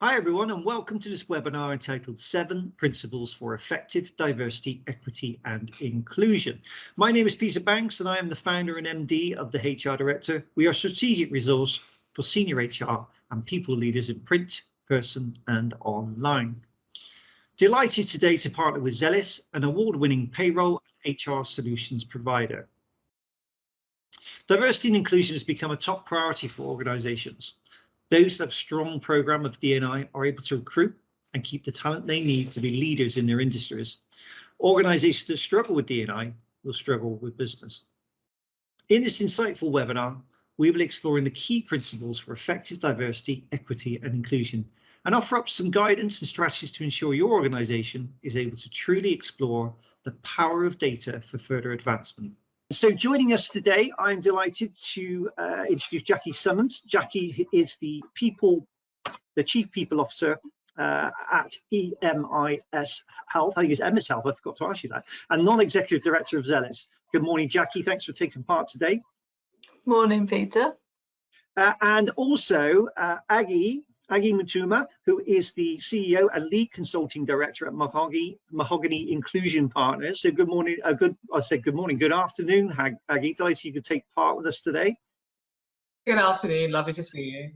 Hi everyone, and welcome to this webinar entitled 7 Principles for Effective Diversity, Equity and Inclusion. My name is Peter Banks and I am the founder and MD of the Thehrdirector. We are a strategic resource for senior HR and people leaders in print, person and online. Delighted today to partner with Zelis, an award-winning payroll and HR solutions provider. Diversity and inclusion has become a top priority for organisations. Those that have a strong programme of DE&I are able to recruit and keep the talent they need to be leaders in their industries. Organisations that struggle with DE&I will struggle with business. In this insightful webinar, we will be exploring the key principles for effective diversity, equity and inclusion, and offer up some guidance and strategies to ensure your organisation is able to truly explore the power of data for further advancement. So joining us today, I'm delighted to introduce Jackie Summons. Jackie is the Chief People Officer at EMIS Health. I think it's EMIS Health, I forgot to ask you that, and Non-Executive Director of Zelis. Good morning, Jackie. Thanks for taking part today. Morning, Peter. And also Aggie Mutuma, who is the CEO and Lead Consulting Director at Mahogany Inclusion Partners. So good morning, good afternoon, Aggie. Delighted you could take part with us today. Good afternoon, lovely to see you.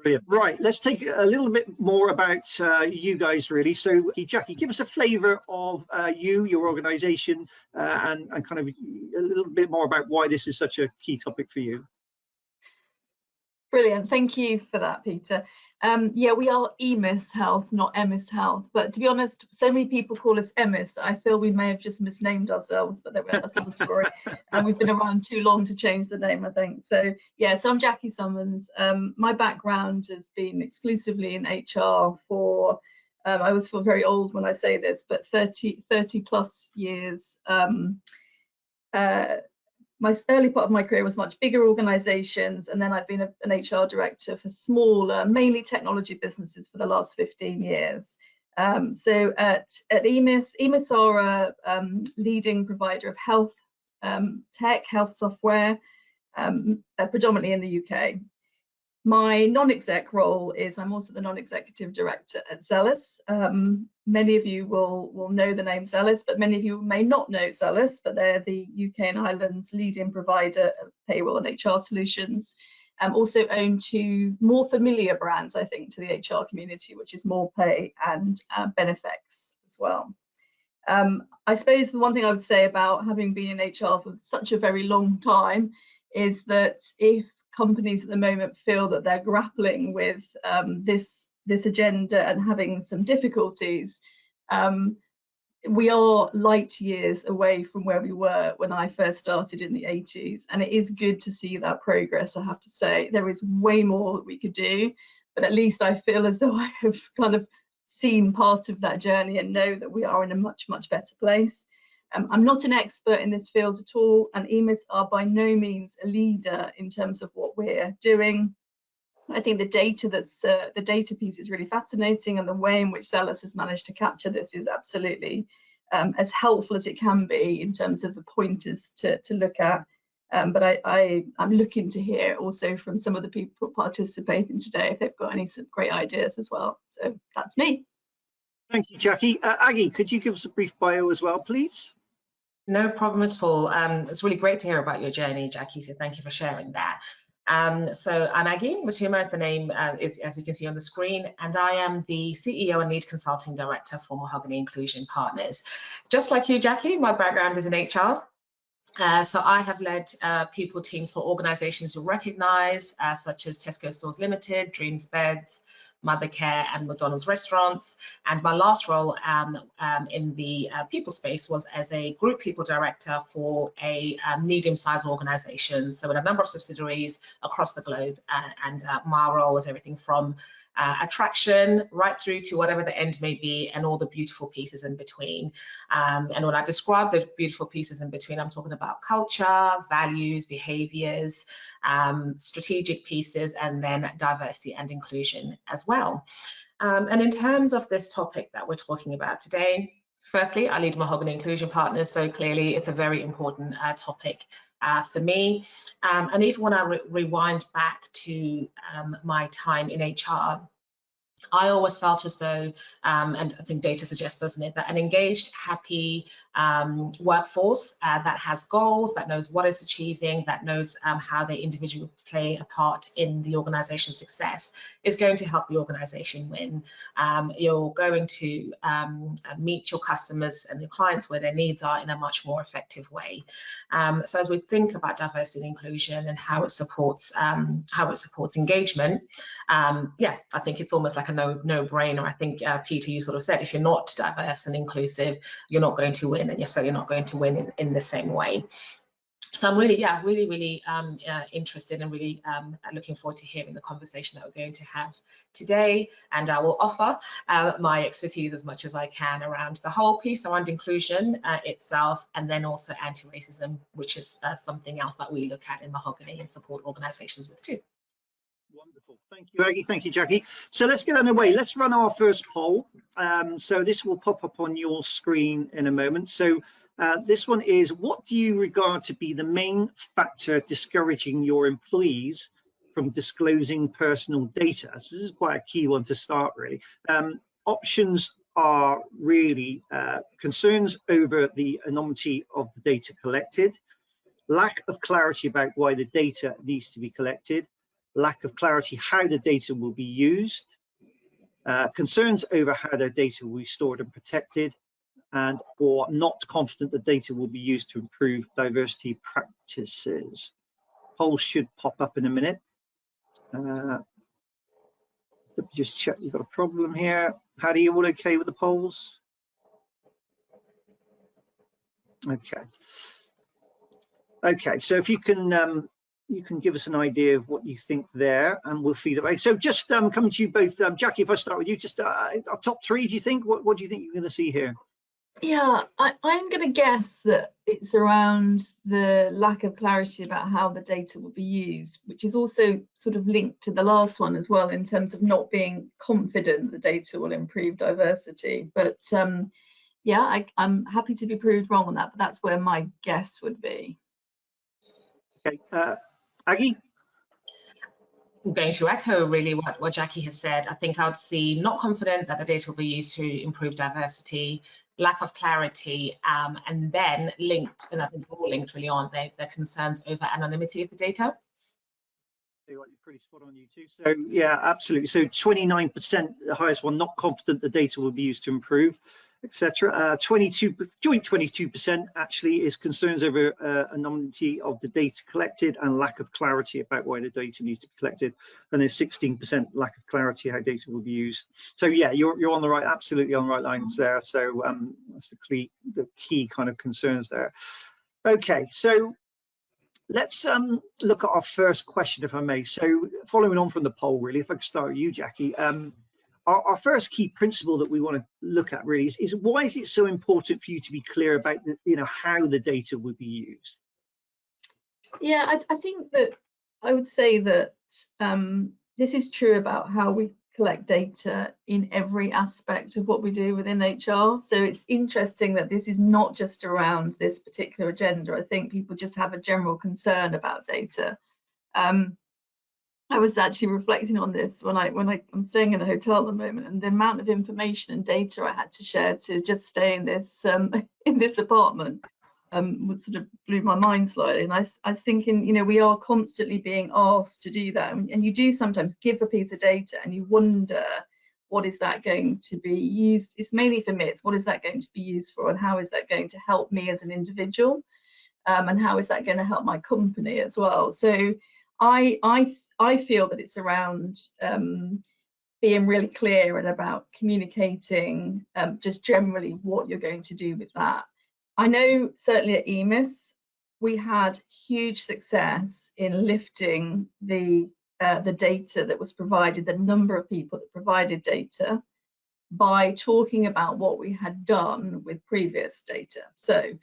Brilliant. Right, let's take a little bit more about you guys, really. So Jackie, give us a flavour of your organisation, and kind of a little bit more about why this is such a key topic for you. Brilliant, thank you for that, Peter. Yeah, we are EMIS Health, not EMIS Health, but to be honest, so many people call us EMIS that I feel we may have just misnamed ourselves, but that's another story. And we've been around too long to change the name, I think. So yeah, so I'm Jackie Summons. My background has been exclusively in HR for, I always feel very old when I say this, but 30 plus years. My early part of my career was much bigger organisations, and then I've been an HR director for smaller, mainly technology businesses for the last 15 years. So at EMIS are a leading provider of health tech, health software, predominantly in the UK. My non-exec role is I'm also the non-executive director at Zelis. Many of you will know the name Zelis, but many of you may not know Zelis, but they're the UK and Ireland's leading provider of payroll and HR solutions. Also own two more familiar brands, I think, to the HR community, which is MorePay and Benefex as well. I suppose the one thing I would say about having been in HR for such a very long time is that if companies at the moment feel that they're grappling with this agenda and having some difficulties, we are light years away from where we were when I first started in the 80s, and it is good to see that progress. I have to say there is way more that we could do, but at least I feel as though I have kind of seen part of that journey and know that we are in a much better place. I'm not an expert in this field at all, and EMIS are by no means a leader in terms of what we're doing. I think the data piece is really fascinating, and the way in which Zelis has managed to capture this is absolutely as helpful as it can be in terms of the pointers to look at. But I'm looking to hear also from some of the people participating today if they've got any great ideas as well. So that's me. Thank you, Jackie. Aggie, could you give us a brief bio as well, please? No problem at all. It's really great to hear about your journey, Jackie, so thank you for sharing that. So I'm Aggie Mutuma, as the name is, as you can see on the screen, and I am the CEO and Lead Consulting Director for Mahogany Inclusion Partners. Just like you, Jackie, my background is in HR. So I have led people teams for organisations you recognise, such as Tesco Stores Limited, Dreams Beds, Mothercare and McDonald's restaurants, and my last role in the people space was as a group people director for a medium-sized organisation, so in a number of subsidiaries across the globe, and my role was everything from attraction right through to whatever the end may be, and all the beautiful pieces in between. And when I describe the beautiful pieces in between, I'm talking about culture, values, behaviours, strategic pieces, and then diversity and inclusion as well. And in terms of this topic that we're talking about today, firstly, I lead Mahogany Inclusion Partners, so clearly it's a very important topic for me. And even when I rewind back to my time in HR, I always felt as though, and I think data suggests, doesn't it, that an engaged, happy workforce that has goals, that knows what it's achieving, that knows how they individually play a part in the organization's success is going to help the organization win. You're going to meet your customers and your clients where their needs are in a much more effective way. So as we think about diversity and inclusion and how it supports engagement, yeah, I think it's almost like a no-brainer. I think, Peter, you sort of said, if you're not diverse and inclusive, you're not going to win, and you're certainly not going to win in the same way. So I'm really, yeah, really interested and really looking forward to hearing the conversation that we're going to have today. And I will offer my expertise as much as I can around the whole piece around inclusion itself, and then also anti-racism, which is something else that we look at in Mahogany and support organizations with too. Wonderful. Thank you, Aggie. Thank you, Jackie. So let's get underway. Let's run our first poll. So this will pop up on your screen in a moment. So this one is, what do you regard to be the main factor discouraging your employees from disclosing personal data? So this is quite a key one to start, really. Options are really concerns over the anonymity of the data collected, lack of clarity about why the data needs to be collected, lack of clarity how the data will be used, concerns over how their data will be stored and protected, and or not confident the data will be used to improve diversity practices. Polls should pop up in a minute. Just check we've got a problem here. Paddy, you all okay with the polls? Okay. Okay, so if you can give us an idea of what you think there, and we'll feed it back. So just coming to you both, Jackie, if I start with you, just our top three, do you think? What do you think you're going to see here? Yeah, I'm going to guess that it's around the lack of clarity about how the data will be used, which is also sort of linked to the last one as well, in terms of not being confident the data will improve diversity. But yeah, I'm happy to be proved wrong on that, but that's where my guess would be. Okay, Aggie? I'm going to echo really what Jackie has said. I think I'd see not confident that the data will be used to improve diversity, lack of clarity, and then linked, and I think they're all linked really, aren't they, the concerns over anonymity of the data. You're pretty spot on, you two. So yeah, absolutely. So 29%, the highest one, not confident the data will be used to improve, etc. 22% actually is concerns over anonymity of the data collected and lack of clarity about why the data needs to be collected, and there's 16% lack of clarity how data will be used. So yeah, you're on the right, absolutely on the right lines there. So that's the key kind of concerns there. Okay, so let's look at our first question, if I may. So following on from the poll, really, if I could start with you, Jackie, our first key principle that we want to look at really is why is it so important for you to be clear about how the data would be used? Yeah, I think that I would say that this is true about how we collect data in every aspect of what we do within HR. So it's interesting that this is not just around this particular agenda. I think people just have a general concern about data. I was actually reflecting on this when I'm staying in a hotel at the moment, and the amount of information and data I had to share to just stay in this apartment sort of blew my mind slightly. And I was thinking, we are constantly being asked to do that, and you do sometimes give a piece of data and you wonder, what is that going to be used? It's mainly for me, it's what is that going to be used for, and how is that going to help me as an individual, and how is that going to help my company as well? So I feel that it's around being really clear and about communicating just generally what you're going to do with that. I know certainly at EMIS, we had huge success in lifting the data that was provided, the number of people that provided data, by talking about what we had done with previous data. So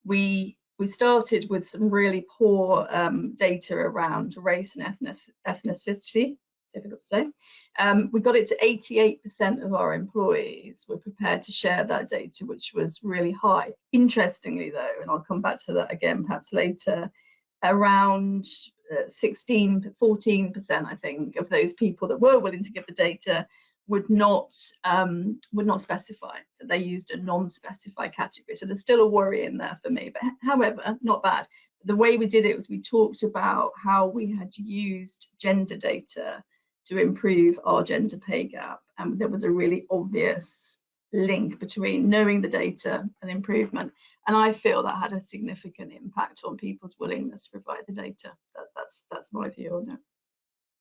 we started with some really poor data around race and ethnicity, difficult to say. We got it to 88% of our employees were prepared to share that data, which was really high. Interestingly though, and I'll come back to that again perhaps later, around 14%, I think, of those people that were willing to give the data would not specify. So they used a non-specified category. So there's still a worry in there for me, but however, not bad. The way we did it was we talked about how we had used gender data to improve our gender pay gap, and there was a really obvious link between knowing the data and improvement, and I feel that had a significant impact on people's willingness to provide the data. That's my view on it.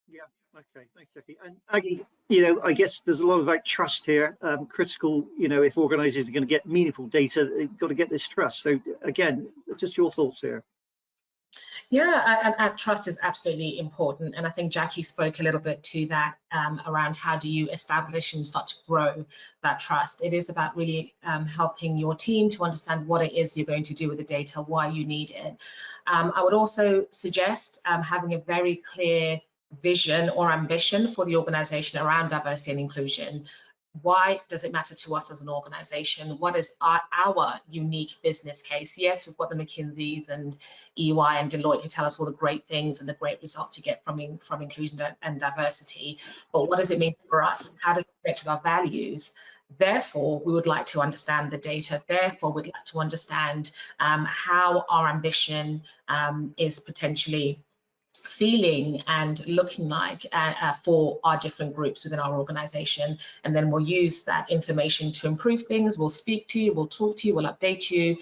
Yeah, okay, thanks, Jackie. And Aggie, you know, I guess there's a lot of like trust here, critical, you know, if organizers are going to get meaningful data, they've got to get this trust. So again, just your thoughts here. Yeah, and trust is absolutely important. And I think Jackie spoke a little bit to that around how do you establish and start to grow that trust. It is about really helping your team to understand what it is you're going to do with the data, why you need it. I would also suggest having a very clear vision or ambition for the organization around diversity and inclusion. Why does it matter to us as an organization? What is our unique business case? Yes, we've got the McKinseys and EY and Deloitte who tell us all the great things and the great results you get from inclusion and diversity. But what does it mean for us? How does it connect with our values? Therefore, we would like to understand the data. Therefore, we'd like to understand how our ambition is potentially feeling and looking like for our different groups within our organization. And then we'll use that information to improve things. We'll speak to you, we'll talk to you, we'll update you.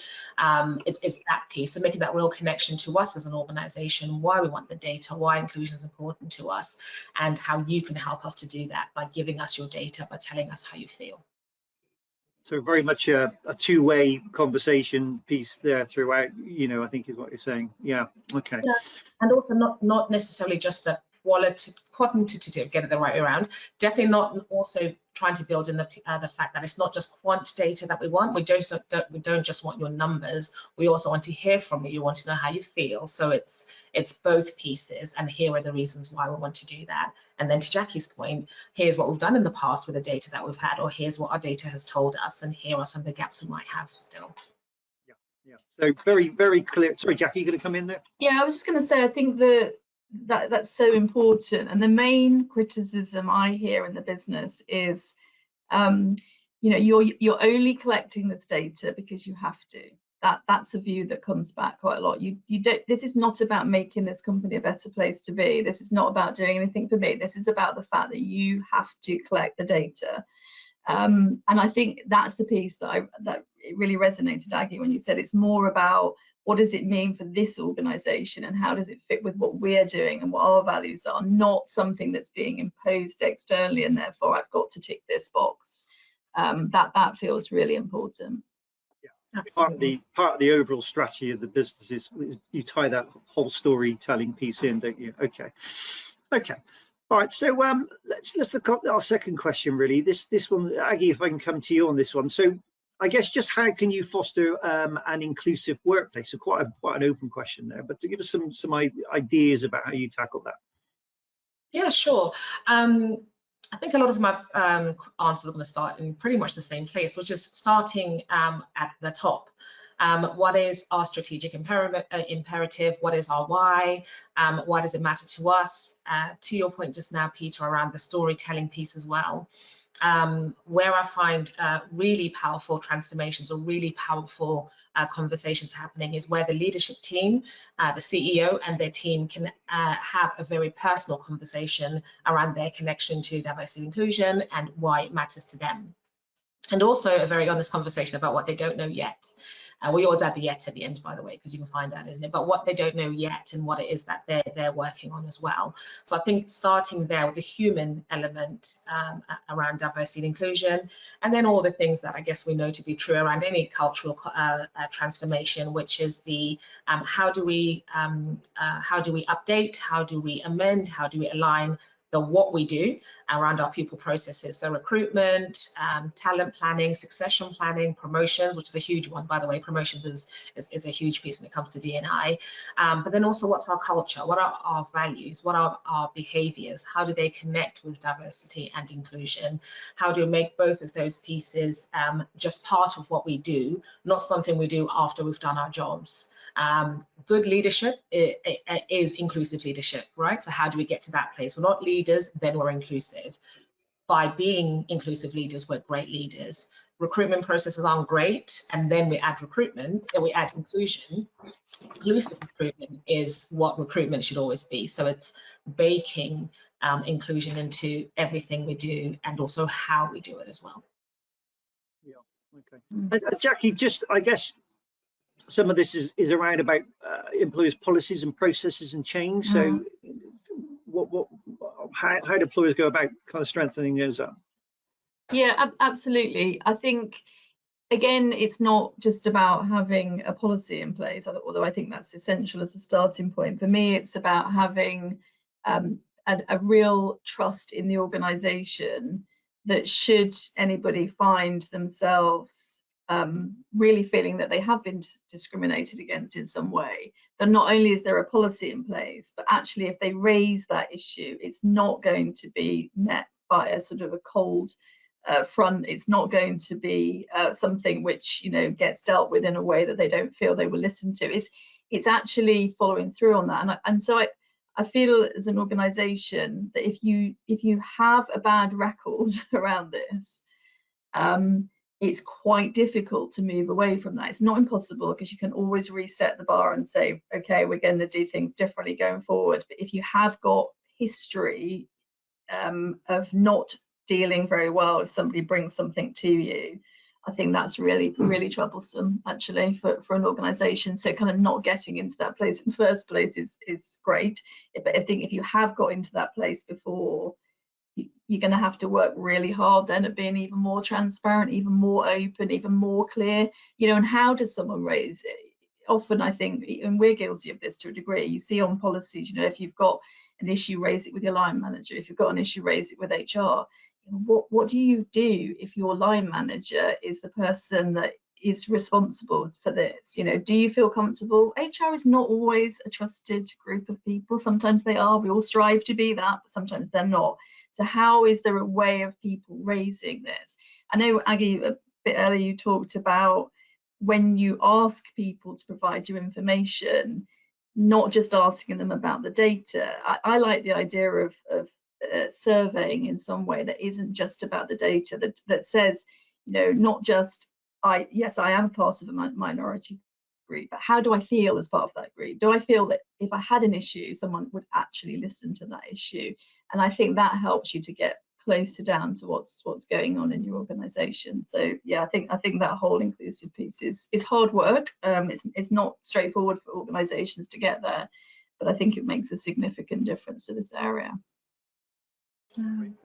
It's that piece. So making that real connection to us as an organization, why we want the data, why inclusion is important to us, and how you can help us to do that by giving us your data, by telling us how you feel. So very much a two-way conversation piece there throughout, you know, I think is what you're saying. Yeah, okay. Yeah. And also not necessarily just the quantitative, get it the right way around. Definitely not also trying to build in the fact that it's not just quant data that we want. We don't just want your numbers. We also want to hear from you. You want to know how you feel. So it's both pieces. And here are the reasons why we want to do that. And then to Jackie's point, here's what we've done in the past with the data that we've had, or here's what our data has told us, and here are some of the gaps we might have still. Yeah. So very, very clear. Sorry, Jackie, you going to come in there? Yeah, I was just going to say, I think that's so important. And the main criticism I hear in the business is, you know, you're only collecting this data because you have to. That's a view that comes back quite a lot. You don't. This is not about making this company a better place to be. This is not about doing anything for me. This is about the fact that you have to collect the data. And I think that's the piece that it really resonated, Aggie, when you said it's more about what does it mean for this organization and how does it fit with what we're doing and what our values are, not something that's being imposed externally and therefore I've got to tick this box. That feels really important. Yeah, part of the overall strategy of the business is you tie that whole storytelling piece in, don't you? Okay. All right, so let's look at our second question. Really, this one, Aggie, if I can come to you on this one. So, I guess just how can you foster an inclusive workplace? So quite an open question there, but to give us some ideas about how you tackle that. Yeah, sure. I think a lot of my answers are going to start in pretty much the same place, which is starting at the top. What is our strategic imperative? What is our why? Why does it matter to us? To your point just now, Peter, around the storytelling piece as well. Where I find really powerful transformations or really powerful conversations happening is where the leadership team, the CEO and their team can have a very personal conversation around their connection to diversity and inclusion and why it matters to them. And also a very honest conversation about what they don't know yet. We always add the yet at the end, by the way, because you can find out, isn't it? But what they don't know yet and what it is that they're working on as well. So I think starting there with the human element around diversity and inclusion, and then all the things that I guess we know to be true around any cultural transformation, which is the how do we update, how do we amend, how do we align what we do around our people processes. So recruitment, talent planning, succession planning, promotions, which is a huge one, by the way. Promotions is a huge piece when it comes to D&I. But then also what's our culture? What are our values? What are our behaviors? How do they connect with diversity and inclusion? How do we make both of those pieces just part of what we do, not something we do after we've done our jobs? Good leadership is inclusive leadership, right? So how do we get to that place? We're not leaders, then we're inclusive. by being inclusive leaders, we're great leaders. Recruitment processes aren't great, and then we add recruitment, then we add inclusion. Inclusive recruitment is what recruitment should always be. So it's baking inclusion into everything we do, and also how we do it as well. Yeah, okay. Jackie, just I guess some of this is around about employers' policies and processes and change. So how do employers go about kind of strengthening those up? Yeah, absolutely. I think, again, it's not just about having a policy in place, although I think that's essential as a starting point. For me, it's about having a real trust in the organisation, that should anybody find themselves really feeling that they have been discriminated against in some way, then not only is there a policy in place, but actually if they raise that issue, it's not going to be met by a sort of a cold front. It's not going to be something which, you know, gets dealt with in a way that they don't feel they were listened to. It's actually following through on that. And so I feel as an organisation that if you have a bad record around this, it's quite difficult to move away from that. It's not impossible, because you can always reset the bar and say, okay, we're going to do things differently going forward. But if you have got history of not dealing very well if somebody brings something to you, I think that's really, really troublesome actually for an organisation. So kind of not getting into that place in the first place is great. But I think if you have got into that place before, you're going to have to work really hard then at being even more transparent, even more open, even more clear, you know. And how does someone raise it? Often I think, and we're guilty of this to a degree, you see on policies, you know, if you've got an issue, raise it with your line manager. If you've got an issue, raise it with HR. What do you do if your line manager is the person that is responsible for this? You know, do you feel comfortable? HR is not always a trusted group of people. Sometimes they are. We all strive to be that, but sometimes they're not. So how is there a way of people raising this? I know, Aggie, a bit earlier you talked about when you ask people to provide you information, not just asking them about the data. I like the idea of surveying in some way that isn't just about the data, that says, you know, not just yes, I am part of a minority group, but how do I feel as part of that group? Do I feel that if I had an issue, someone would actually listen to that issue? And I think that helps you to get closer down to what's going on in your organisation. So yeah, I think that whole inclusive piece is hard work. It's not straightforward for organisations to get there, but I think it makes a significant difference to this area.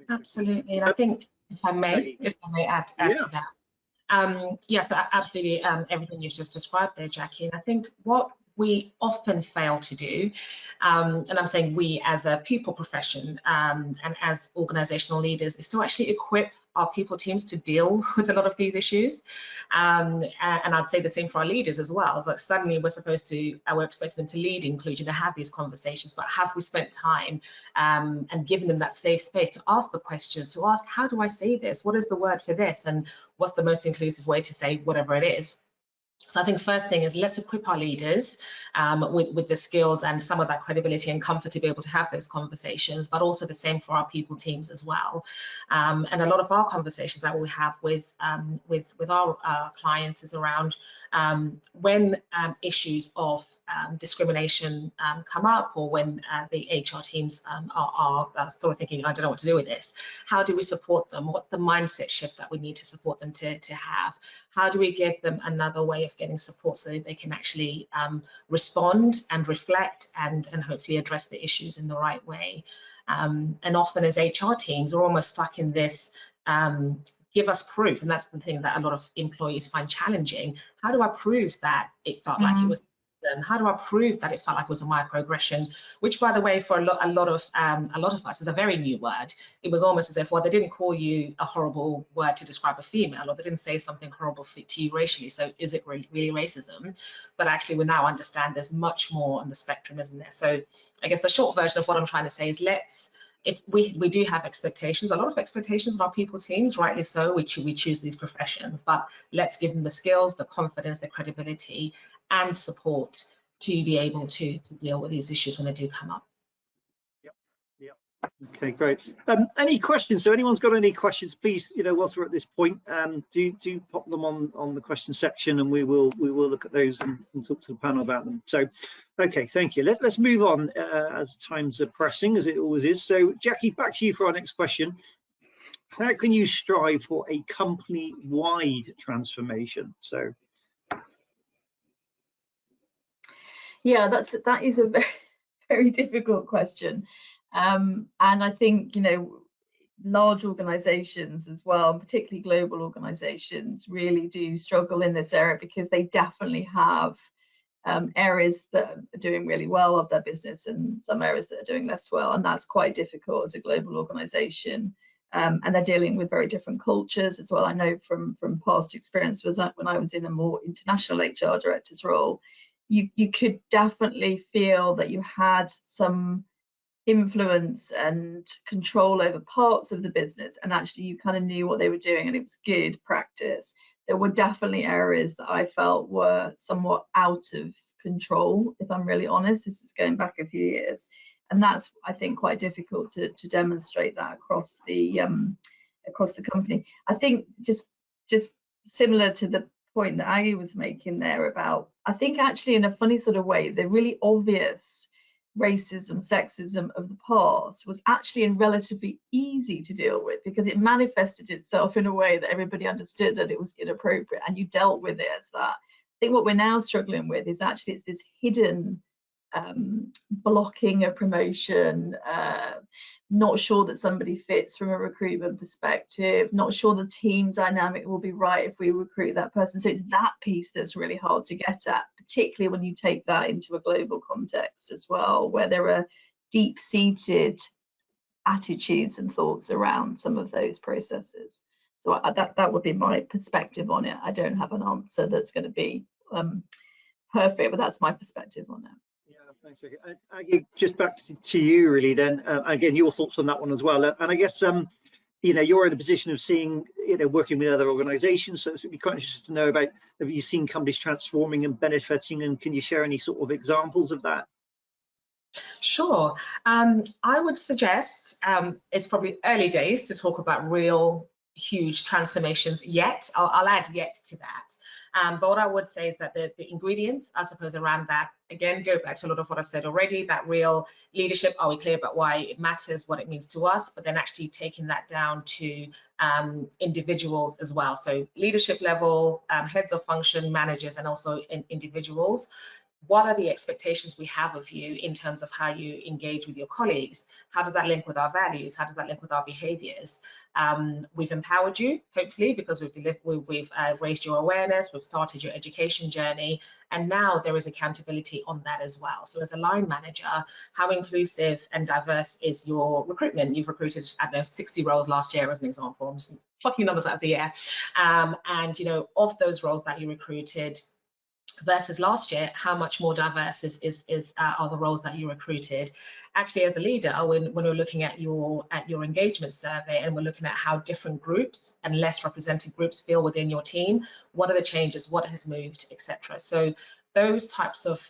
Absolutely, and I think if I may add to that. Yes, absolutely. Everything you've just described there, Jackie. And I think what we often fail to do, and I'm saying we as a people profession and as organizational leaders, is to actually equip our people teams to deal with a lot of these issues. And I'd say the same for our leaders as well, that suddenly we're expecting them to lead inclusion, to have these conversations, but have we spent time and given them that safe space to ask the questions, to ask, how do I say this? What is the word for this? And what's the most inclusive way to say whatever it is? So I think first thing is, let's equip our leaders with the skills and some of that credibility and comfort to be able to have those conversations, but also the same for our people teams as well. And a lot of our conversations that we have with our clients is around when issues of discrimination come up, or when the HR teams are sort of thinking, I don't know what to do with this. How do we support them? What's the mindset shift that we need to support them to have? How do we give them another way of getting support so that they can actually respond and reflect and hopefully address the issues in the right way? And often as HR teams, we're almost stuck in this give us proof, and that's the thing that a lot of employees find challenging. How do I prove that it felt like it was them? How do I prove that it felt like it was a microaggression? Which, by the way, for a lot of us is a very new word. It was almost as if, well, they didn't call you a horrible word to describe a female, or they didn't say something horrible to you racially, so is it really racism? But actually we now understand there's much more on the spectrum, isn't there? So I guess the short version of what I'm trying to say is, if we do have expectations, a lot of expectations on our people teams, rightly so, we choose these professions, but let's give them the skills, the confidence, the credibility and support to be able to deal with these issues when they do come up. Yep. Okay, great. Any questions? So anyone's got any questions, please, whilst we're at this point, do pop them on the question section, and we will look at those and talk to the panel about them. So, okay, thank you. Let's move on as times are pressing, as it always is. So, Jackie, back to you for our next question. How can you strive for a company-wide transformation? So, yeah, that is a very, very difficult question, and I think large organizations as well, particularly global organizations, really do struggle in this area because they definitely have areas that are doing really well of their business and some areas that are doing less well, and that's quite difficult as a global organization. And they're dealing with very different cultures as well. I know from past experience was when I was in a more international HR director's role, you could definitely feel that you had some influence and control over parts of the business, and actually you kind of knew what they were doing and it was good practice. There were definitely areas that I felt were somewhat out of control, if I'm really honest. This is going back a few years, and that's, I think, quite difficult to demonstrate that across the company. I think just similar to the point that Aggie was making there about, I think actually in a funny sort of way, the really obvious racism, sexism of the past was actually relatively easy to deal with because it manifested itself in a way that everybody understood that it was inappropriate and you dealt with it as that. I think what we're now struggling with is actually it's this hidden blocking a promotion, not sure that somebody fits from a recruitment perspective, not sure the team dynamic will be right if we recruit that person. So it's that piece that's really hard to get at, particularly when you take that into a global context as well, where there are deep-seated attitudes and thoughts around some of those processes. So that would be my perspective on it. I don't have an answer that's going to be perfect, but that's my perspective on it. Yeah, thanks, Ricky. Aggie, just back to you really then, again, your thoughts on that one as well. And I guess, you're in a position of seeing, working with other organizations, so it'd be quite interesting to know about, have you seen companies transforming and benefiting, and can you share any sort of examples of that? Sure. I would suggest it's probably early days to talk about real huge transformations yet. I'll add yet to that. But what I would say is that the ingredients, I suppose, around that, again, go back to a lot of what I've said already, that real leadership, are we clear about why it matters, what it means to us, but then actually taking that down to individuals as well. So leadership level, heads of function, managers, and also individuals. What are the expectations we have of you in terms of how you engage with your colleagues? How does that link with our values? How does that link with our behaviors? We've empowered you, hopefully, because we've raised your awareness, we've started your education journey, and now there is accountability on that as well. So as a line manager, how inclusive and diverse is your recruitment? You've recruited, I don't know, 60 roles last year as an example. I'm just plucking numbers out of the air. And, of those roles that you recruited, versus last year, how much more diverse are the roles that you recruited? Actually, as a leader, when we're looking at your engagement survey and we're looking at how different groups and less represented groups feel within your team, what are the changes, what has moved, etc. So those types of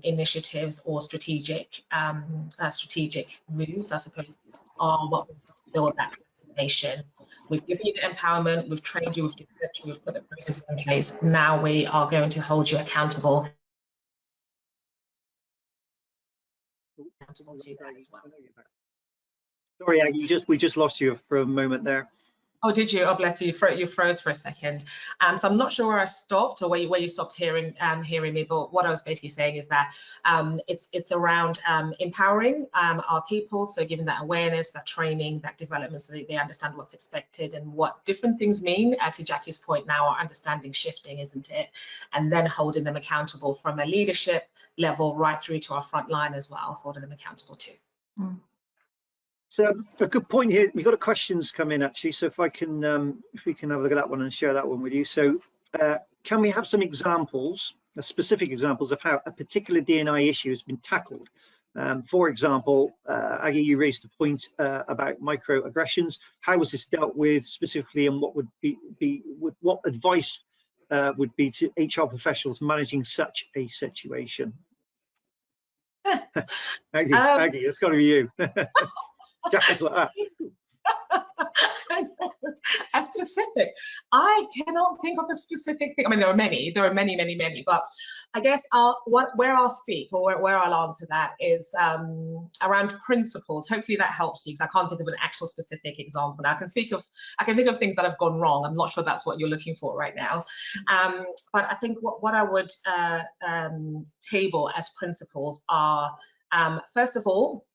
initiatives or strategic moves, I suppose, are what we build that transformation. We've given you the empowerment, we've trained you, we've developed you, we've put the process in place. Now we are going to hold you accountable to that as well. Sorry, Aggie, we just lost you for a moment there. Oh, did you? Oh, bless you. You froze for a second. So I'm not sure where I stopped or where you stopped hearing me. But what I was basically saying is that it's around empowering our people. So giving that awareness, that training, that development, so that they understand what's expected and what different things mean. To Jackie's point, now our understanding shifting, isn't it? And then holding them accountable from a leadership level right through to our front line as well, holding them accountable too. Mm. So a good point here. We've got a questions come in actually. So if we can have a look at that one and share that one with you. So can we have some examples, specific examples of how a particular D&I issue has been tackled? For example, Aggie, you raised the point about microaggressions. How was this dealt with specifically, and what would what advice would be to HR professionals managing such a situation? Aggie, it's got to be you. Jackie's like that. A specific. I cannot think of a specific thing. I mean, there are many, many, but I guess where I'll speak, or where I'll answer that is around principles. Hopefully that helps you, because I can't think of an actual specific example. Now, I can think of things that have gone wrong. I'm not sure that's what you're looking for right now. But I think what I would table as principles are, first of all,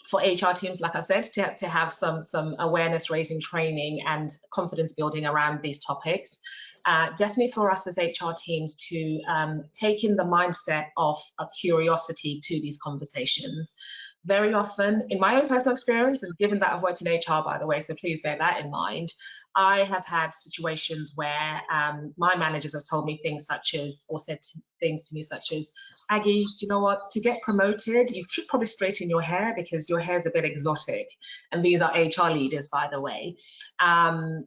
for HR teams, like I said, to have some awareness raising training and confidence building around these topics. Definitely for us as HR teams to take in the mindset of a curiosity to these conversations. Very often, in my own personal experience, and given that I've worked in HR, by the way, so please bear that in mind, I have had situations where my managers have told me things such as, or said things to me such as, Aggie, do you know what, to get promoted, you should probably straighten your hair because your hair's a bit exotic. And these are HR leaders, by the way. And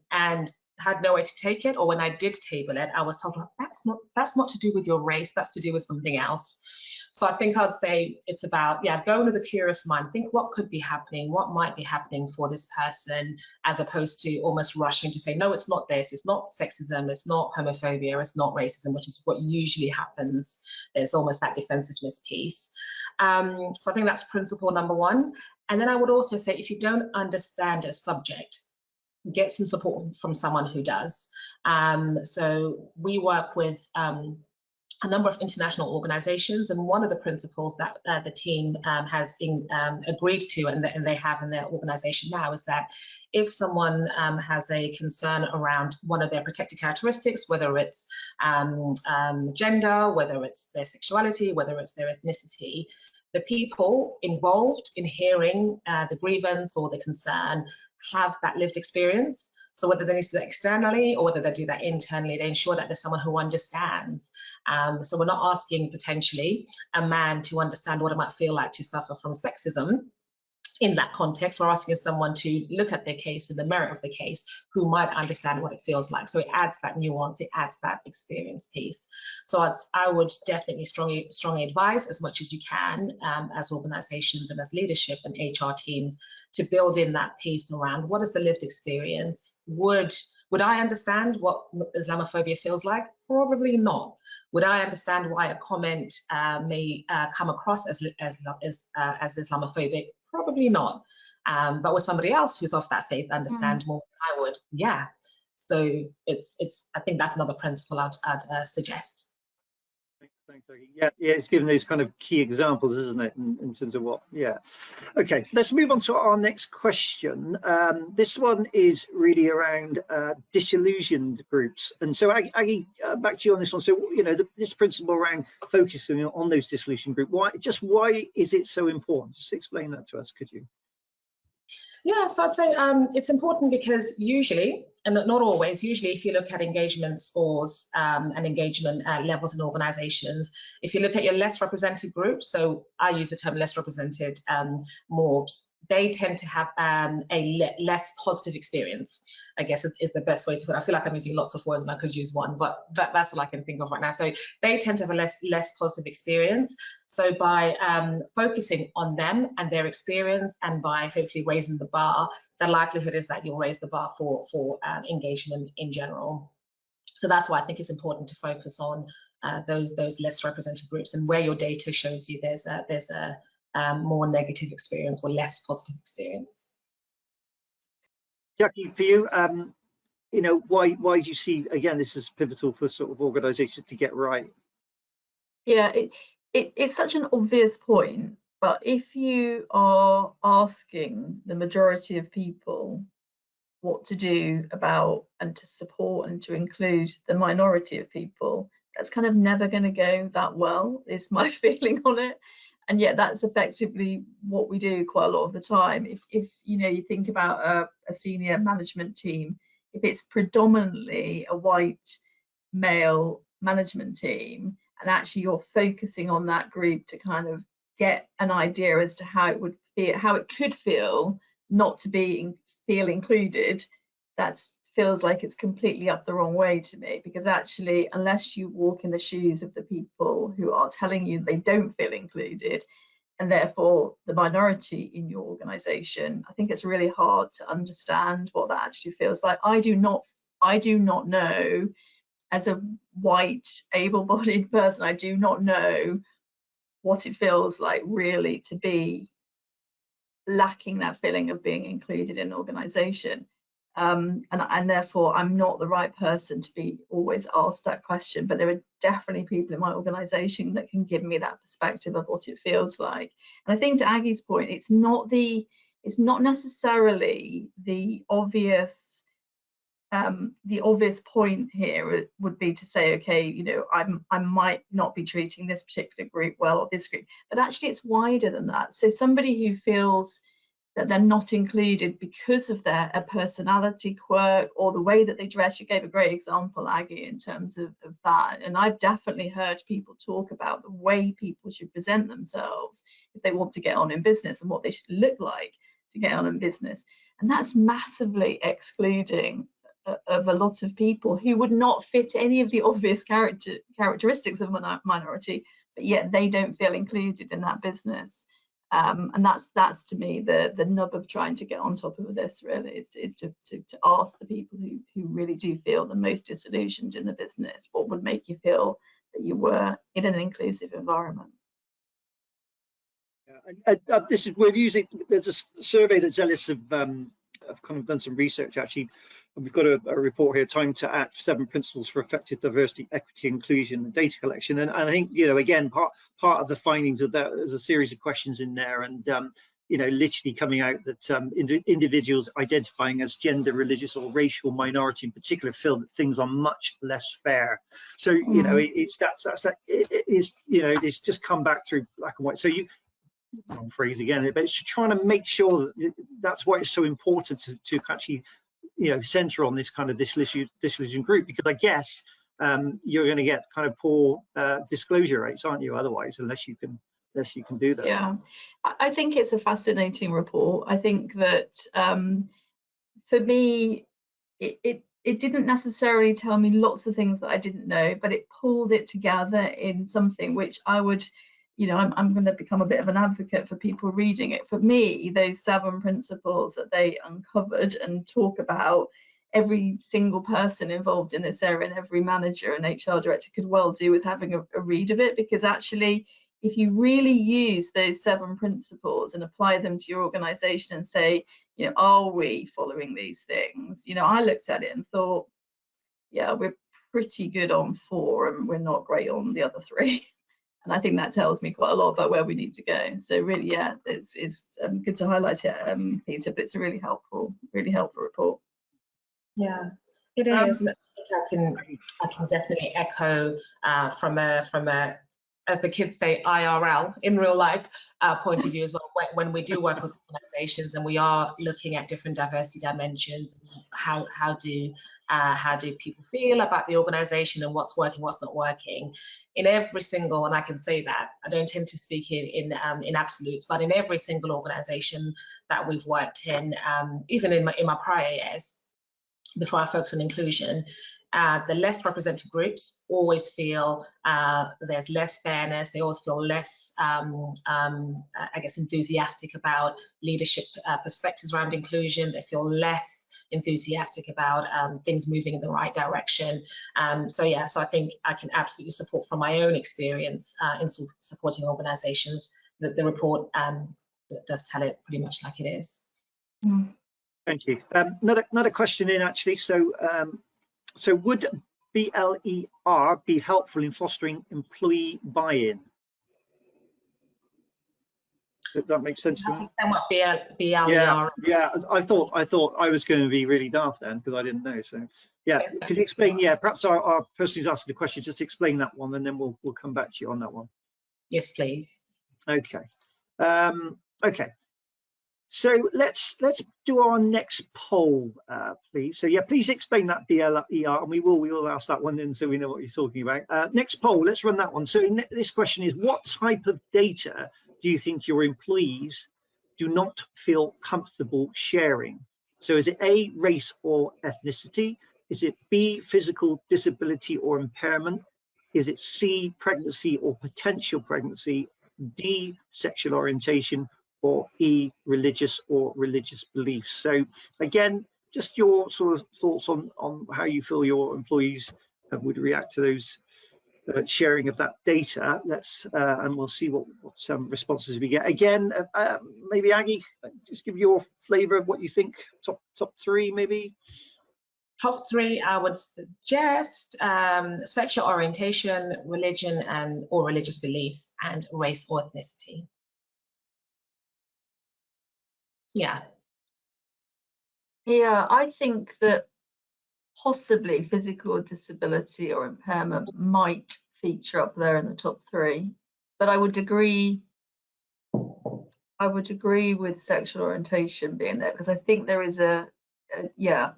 had no way to take it, or when I did table it, I was told, well, that's not to do with your race, that's to do with something else. So I think I'd say it's about, yeah, go with a curious mind, think what could be happening, what might be happening for this person, as opposed to almost rushing to say, no, it's not this, it's not sexism, it's not homophobia, it's not racism, which is what usually happens. There's almost that defensiveness piece. So I think that's principle number one. And then I would also say, if you don't understand a subject, get some support from someone who does. So we work with a number of international organizations, and one of the principles that the team has agreed to, and they have in their organization now, is that if someone has a concern around one of their protected characteristics, whether it's gender, whether it's their sexuality, whether it's their ethnicity, the people involved in hearing the grievance or the concern have that lived experience. So whether they need to do that externally or whether they do that internally, they ensure that there's someone who understands. So we're not asking potentially a man to understand what it might feel like to suffer from sexism. In that context, we're asking someone to look at their case and the merit of the case, who might understand what it feels like. So it adds that nuance, it adds that experience piece. So I would definitely strongly advise, as much as you can, as organizations and as leadership and HR teams, to build in that piece around what is the lived experience. Would I understand what Islamophobia feels like? Probably not. Would I understand why a comment may come across as Islamophobic? Probably not. But would somebody else who's of that faith understand more than I would? Yeah. So I think that's another principle I'd suggest. Thanks, Aggie. Yeah, it's given those kind of key examples, isn't it, in terms of what, yeah. Okay, let's move on to our next question. This one is really around disillusioned groups. And so, Aggie, back to you on this one. So, you know, this principle around focusing on those disillusioned groups, why is it so important? Just explain that to us, could you? Yeah, so I'd say it's important because usually, and not always, usually if you look at engagement scores and engagement levels in organizations, if you look at your less represented groups, so I use the term less represented mobs, they tend to have a less positive experience, I guess is the best way to put it. I feel like I'm using lots of words and I could use one, but that's what I can think of right now. So they tend to have a less positive experience. So by focusing on them and their experience, and by hopefully raising the bar, the likelihood is that you'll raise the bar for engagement in general. So that's why I think it's important to focus on those less represented groups, and where your data shows you there's a more negative experience or less positive experience. Jackie, for you, you know, why do you see, again, this is pivotal for sort of organizations to get right? Yeah, it's such an obvious point, but if you are asking the majority of people what to do about and to support and to include the minority of people, that's kind of never going to go that well, is my feeling on it. And yet that's effectively what we do quite a lot of the time. If you know, you think about a senior management team, if it's predominantly a white male management team, and actually you're focusing on that group to kind of get an idea as to how it would feel, how it could feel not to feel included, that feels like it's completely up the wrong way to me, because actually, unless you walk in the shoes of the people who are telling you they don't feel included, and therefore the minority in your organization, I think it's really hard to understand what that actually feels like. I do not know, as a white, able-bodied person, I do not know what it feels like really to be lacking that feeling of being included in an organization. And therefore I'm not the right person to be always asked that question, but there are definitely people in my organization that can give me that perspective of what it feels like. And I think, to Aggie's point, it's not necessarily the obvious point here would be to say, okay, you know, I might not be treating this particular group well, or this group, but actually it's wider than that. So somebody who feels that they're not included because of a personality quirk or the way that they dress. You gave a great example, Aggie, in terms of that. And I've definitely heard people talk about the way people should present themselves if they want to get on in business, and what they should look like to get on in business. And that's massively excluding of a lot of people who would not fit any of the obvious characteristics of a minority, but yet they don't feel included in that business. And that's to me the nub of trying to get on top of this, really, is to ask the people who really do feel the most disillusioned in the business, what would make you feel that you were in an inclusive environment. There's a survey that Zealous have kind of done some research, actually, and we've got a report here, Time to Act, 7 Principles for Effective Diversity, Equity, Inclusion and Data Collection. And I think, you know, again, part of the findings of that, there's a series of questions in there, and you know, literally coming out that individuals identifying as gender, religious or racial minority in particular feel that things are much less fair. So, you know, it's just come back through black and white. So wrong phrase again, but it's trying to make sure that that's why it's so important to actually, you know, center on this kind of disillusioned group, because I guess you're going to get kind of poor disclosure rates, aren't you, otherwise, unless you can do that. Yeah, I think it's a fascinating report. I think that for me, it didn't necessarily tell me lots of things that I didn't know, but it pulled it together in something which I would, you know, I'm going to become a bit of an advocate for people reading it. For me, those 7 principles that they uncovered and talk about, every single person involved in this area and every manager and HR director could well do with having a read of it, because actually, if you really use those 7 principles and apply them to your organization and say, you know, are we following these things? You know, I looked at it and thought, yeah, we're pretty good on 4 and we're not great on the other 3. And I think that tells me quite a lot about where we need to go. So really, yeah, it's good to highlight it, Peter, but it's a really helpful report. Yeah, it is. I can definitely echo from a as the kids say, IRL, in real life point of view as well. When we do work with organizations and we are looking at different diversity dimensions, how do people feel about the organization and what's working, what's not working, in every single, and I can say that I don't tend to speak in absolutes, but in every single organization that we've worked in, even in my prior years, before I focus on inclusion, the less represented groups always feel there's less fairness. They always feel less, I guess, enthusiastic about leadership perspectives around inclusion. They feel less enthusiastic about things moving in the right direction. So yeah, so I think I can absolutely support from my own experience in supporting organizations that the report does tell it pretty much like it is. Thank you. Another question in, actually. So would BLER be helpful in fostering employee buy-in? Does that make sense to you? What BLER. Yeah. I thought I was going to be really daft then, because I didn't know. So yeah, could you explain? Yeah, perhaps our person who's asking the question, just explain that one, and then we'll come back to you on that one. Yes, please. Okay. Okay. So let's do our next poll, please. So yeah, please explain that BLER, and we will ask that one then, so we know what you're talking about. Next poll, let's run that one. So this question is, what type of data do you think your employees do not feel comfortable sharing? So is it A, race or ethnicity? Is it B, physical disability or impairment? Is it C, pregnancy or potential pregnancy? D, sexual orientation, or E, religious or religious beliefs. So again, just your sort of thoughts on how you feel your employees would react to those sharing of that data. Let's and we'll see what responses we get. Again, maybe Aggie, just give your flavour of what you think. Top three, maybe. Top three, I would suggest sexual orientation, religion or religious beliefs, and race or ethnicity. Yeah. Yeah, I think that possibly physical disability or impairment might feature up there in the top three, but I would agree with sexual orientation being there, because I think there is yeah.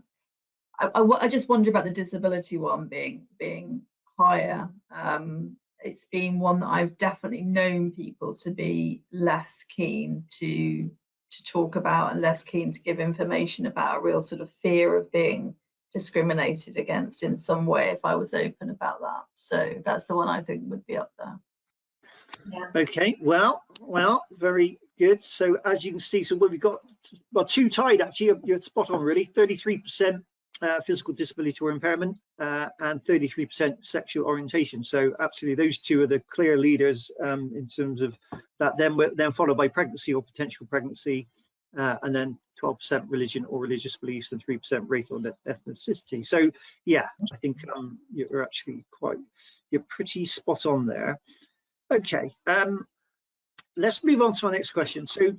I just wonder about the disability one being higher. It's been one that I've definitely known people to be less keen to talk about and less keen to give information about, a real sort of fear of being discriminated against in some way if I was open about that. So that's the one I think would be up there. Yeah. Okay, well, very good. So as you can see, so we've got, well, two tied actually. You're spot on really. 33% physical disability or impairment and 33% sexual orientation. So absolutely, those two are the clear leaders in terms of that. Then followed by pregnancy or potential pregnancy, and then 12% religion or religious beliefs, and 3% race or ethnicity. So yeah, I think you're actually you're pretty spot on there. Okay, let's move on to our next question. So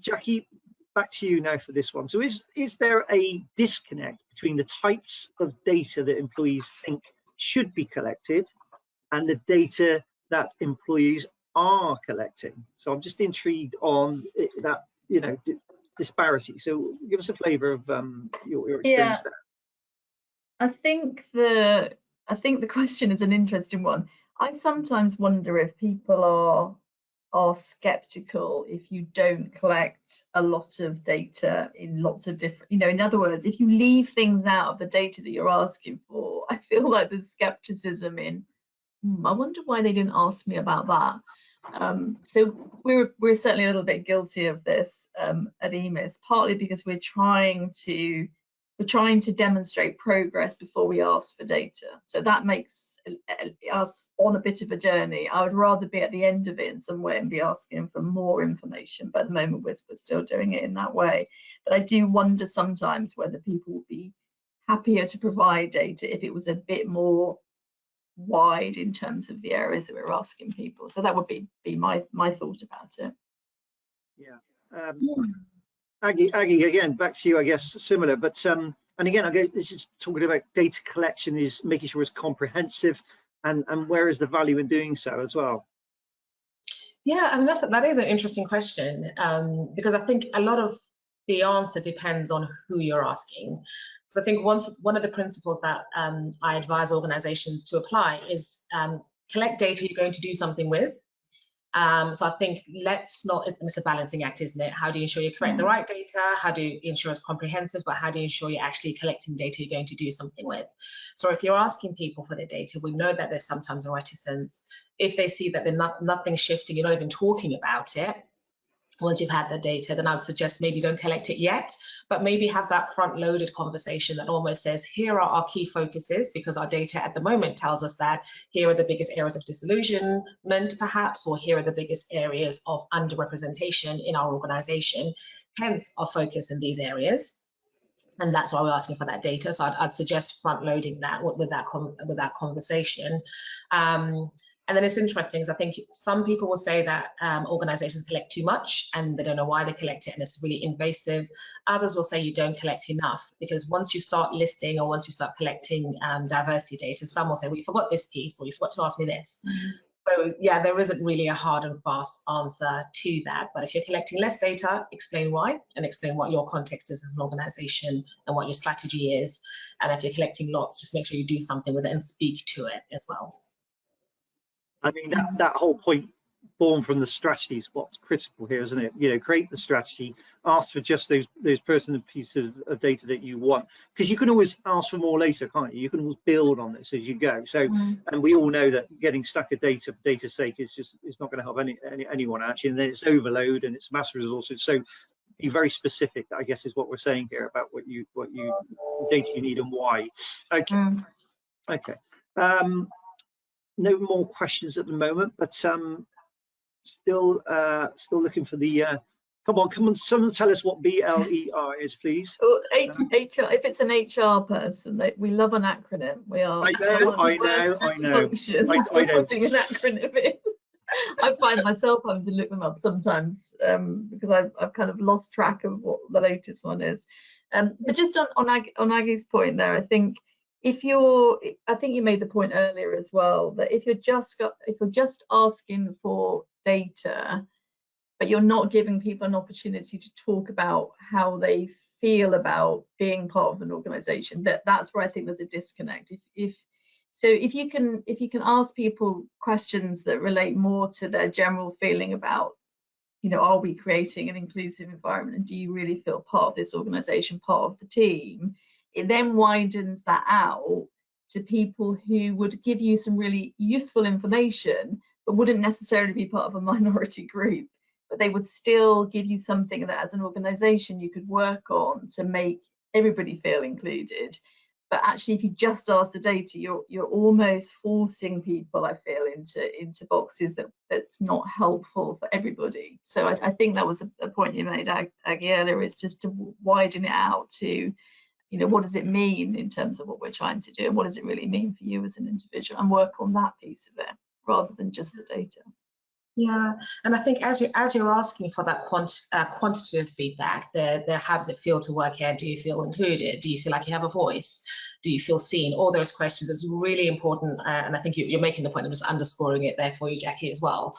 Jackie, back to you now for this one. So is there a disconnect between the types of data that employees think should be collected and the data that employees are collecting? So I'm just intrigued on that, disparity. So give us a flavour of your experience there. I think the question is an interesting one. I sometimes wonder if people are skeptical if you don't collect a lot of data in lots of different, in other words, if you leave things out of the data that you're asking for, I feel like there's skepticism in, I wonder why they didn't ask me about that. So we're certainly a little bit guilty of this at EMIS, partly because we're trying to demonstrate progress before we ask for data. So that makes us on a bit of a journey. I would rather be at the end of it in some way and be asking for more information, but at the moment we're still doing it in that way. But I do wonder sometimes whether people would be happier to provide data if it was a bit more wide in terms of the areas that we're asking people. So that would be my thought about it. Yeah. Aggie, again, back to you, I guess, similar, but and again, I guess this is talking about data collection, is making sure it's comprehensive, and where is the value in doing so as well? Yeah, I mean, that is an interesting question, because I think a lot of the answer depends on who you're asking. So I think one of the principles that I advise organizations to apply is collect data you're going to do something with. So I think let's not, it's a balancing act, isn't it? How do you ensure you collect the right data? How do you ensure it's comprehensive? But how do you ensure you're actually collecting data you're going to do something with? So if you're asking people for their data, we know that there's sometimes a reticence. If they see that nothing's shifting, you're not even talking about it, once you've had the data, then I would suggest maybe don't collect it yet, but maybe have that front-loaded conversation that almost says, here are our key focuses, because our data at the moment tells us that here are the biggest areas of disillusionment, perhaps, or here are the biggest areas of underrepresentation in our organization, hence our focus in these areas. And that's why we're asking for that data. So I'd suggest front-loading that with that conversation. And then it's interesting, because I think some people will say that organizations collect too much and they don't know why they collect it and it's really invasive. Others will say you don't collect enough, because once you start listing or once you start collecting diversity data, some will say, well, you forgot this piece, or you forgot to ask me this. So yeah, there isn't really a hard and fast answer to that. But if you're collecting less data, explain why, and explain what your context is as an organization and what your strategy is. And if you're collecting lots, just make sure you do something with it and speak to it as well. I mean, that whole point born from the strategy is what's critical here, isn't it? You know, create the strategy, ask for just those pertinent pieces of data that you want, because you can always ask for more later, can't you? You can always build on this as you go. So, and we all know that getting stuck at data for data's sake is not going to help anyone actually, and then it's overload and it's mass resources. So be very specific, I guess, is what we're saying here about what data you need and why. Okay. Okay. No more questions at the moment, but still looking for the come on, someone tell us what BLER is, please. Well, HR, if it's an HR person, we love an acronym. We are I know putting an acronym in. I find myself having to look them up sometimes because I've kind of lost track of what the latest one is. But just on Aggie's point there, I think you made the point earlier as well, that if you're just asking for data, but you're not giving people an opportunity to talk about how they feel about being part of an organization, that's where I think there's a disconnect. If you can ask people questions that relate more to their general feeling about, you know, are we creating an inclusive environment, and do you really feel part of this organization, part of the team, it then widens that out to people who would give you some really useful information, but wouldn't necessarily be part of a minority group. But they would still give you something that as an organization you could work on to make everybody feel included. But actually, if you just ask the data, you're almost forcing people, I feel, into boxes that's not helpful for everybody. So I think that was a point you made, Aggie, earlier, is just to widen it out to, you know, what does it mean in terms of what we're trying to do, and what does it really mean for you as an individual, and work on that piece of it rather than just the data. Yeah, and I think as you're asking for that quantitative feedback, how does it feel to work here? Do you feel included? Do you feel like you have a voice? Do you feel seen? All those questions, it's really important, and I think you're making the point, I'm just underscoring it there for you, Jackie, as well,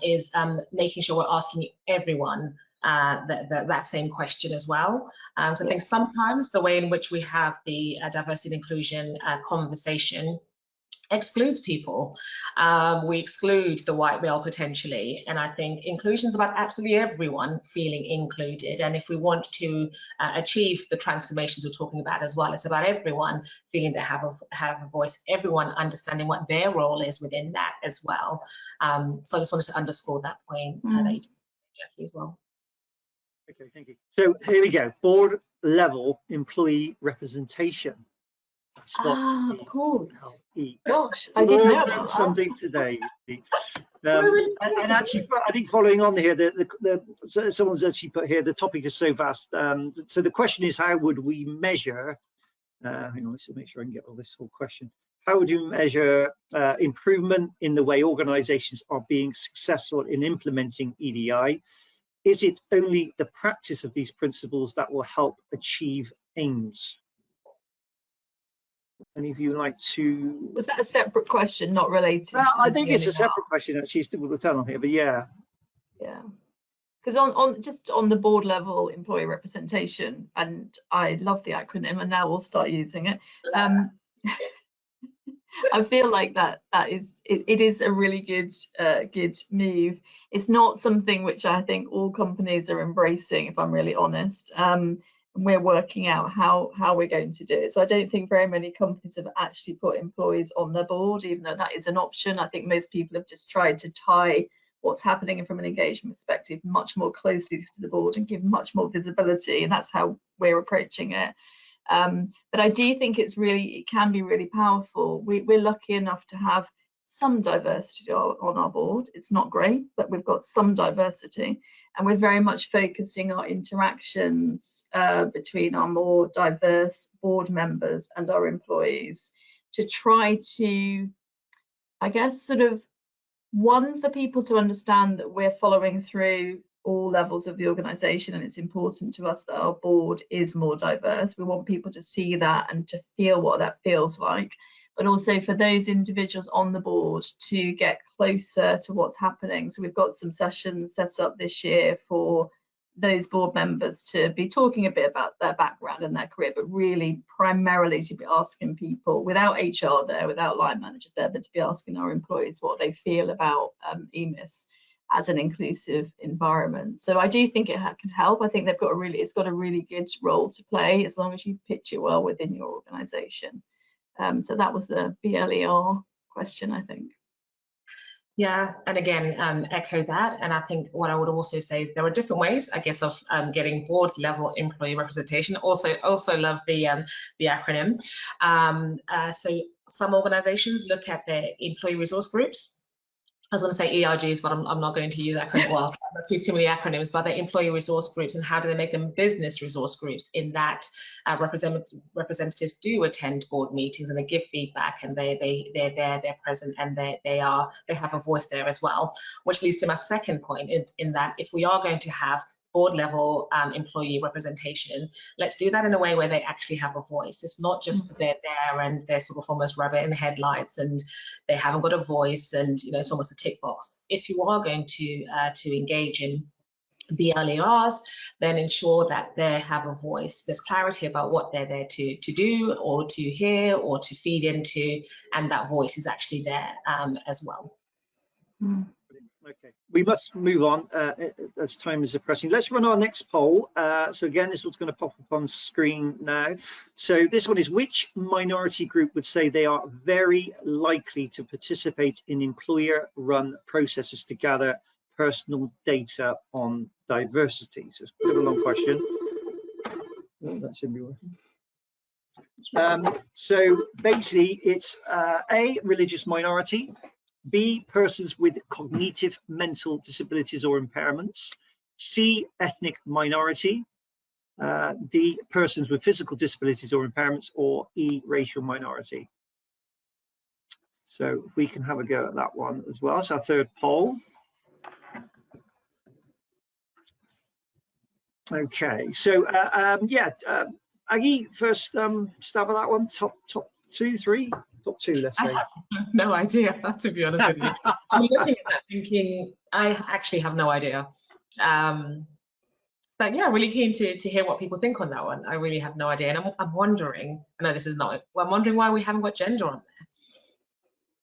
is making sure we're asking everyone that same question as well. So I think sometimes the way in which we have the diversity and inclusion conversation excludes people. We exclude the white male potentially, and I think inclusion is about absolutely everyone feeling included. And if we want to achieve the transformations we're talking about as well, it's about everyone feeling they have a voice, everyone understanding what their role is within that as well. So I just wanted to underscore that point that you did, Jackie, as well. Okay, thank you. So here we go, board level employee representation. Of course. Gosh, I didn't know about something today. And actually, I think following on here, someone's actually put here, the topic is so vast. So the question is, how would we measure? Hang on, let's make sure I can get all this whole question. How would you measure improvement in the way organisations are being successful in implementing EDI? Is it only the practice of these principles that will help achieve aims? Any of you like to? Was that a separate question, not related? I think it's a separate question actually. Still with the tell on here, but yeah. Yeah, because on the board level employee representation, and I love the acronym, and now we'll start using it. I feel like it is a really good move. It's not something which I think all companies are embracing, if I'm really honest. We're working out how we're going to do it. So I don't think very many companies have actually put employees on their board, even though that is an option. I think most people have just tried to tie what's happening from an engagement perspective much more closely to the board and give much more visibility, and that's how we're approaching it. But I do think it can be really powerful. We're lucky enough to have some diversity on our board. It's not great, but we've got some diversity, and we're very much focusing our interactions between our more diverse board members and our employees to try to, I guess, sort of, one, for people to understand that we're following through all levels of the organisation, and it's important to us that our board is more diverse. We want people to see that and to feel what that feels like, but also for those individuals on the board to get closer to what's happening. So we've got some sessions set up this year for those board members to be talking a bit about their background and their career, but really primarily to be asking people, without HR there, without line managers there, but to be asking our employees what they feel about EMIS as an inclusive environment. So I do think it can help. I think it's got a really good role to play as long as you pitch it well within your organisation. So that was the BLER question, I think. Yeah, and again, echo that. And I think what I would also say is there are different ways, I guess, of getting board level employee representation. Also love the acronym. So some organizations look at their employee resource groups. I was going to say ERGs, but I'm not going to use acronyms. Well, not too many acronyms, but the employee resource groups, and how do they make them business resource groups? In that, representatives do attend board meetings and they give feedback, and they're present, and they have a voice there as well. Which leads to my second point in that if we are going to have board level employee representation, let's do that in a way where they actually have a voice. It's not just they're there and they're sort of almost rabbit in the headlights and they haven't got a voice, and it's almost a tick box. If you are going to engage in BLERs, then ensure that they have a voice. There's clarity about what they're there to do or to hear or to feed into, and that voice is actually there as well. Okay, we must move on as time is pressing. Let's run our next poll. So again, this one's going to pop up on screen now. So this one is, which minority group would say they are very likely to participate in employer-run processes to gather personal data on diversity? So it's a bit of a long question. Oh, that should be working. So basically, it's A, religious minority, B, persons with cognitive mental disabilities or impairments, C, ethnic minority, D, persons with physical disabilities or impairments, or E, racial minority. So if we can have a go at that one as well. It's our third poll. Okay, so Aggie, first stab at that one. Top two, three, top two, let's say. I have no idea, to be honest with you. I'm looking at that thinking, I actually have no idea. So yeah, really keen to hear what people think on that one. I really have no idea, and I'm wondering. I know this is not. Well, I'm wondering why we haven't got gender on there.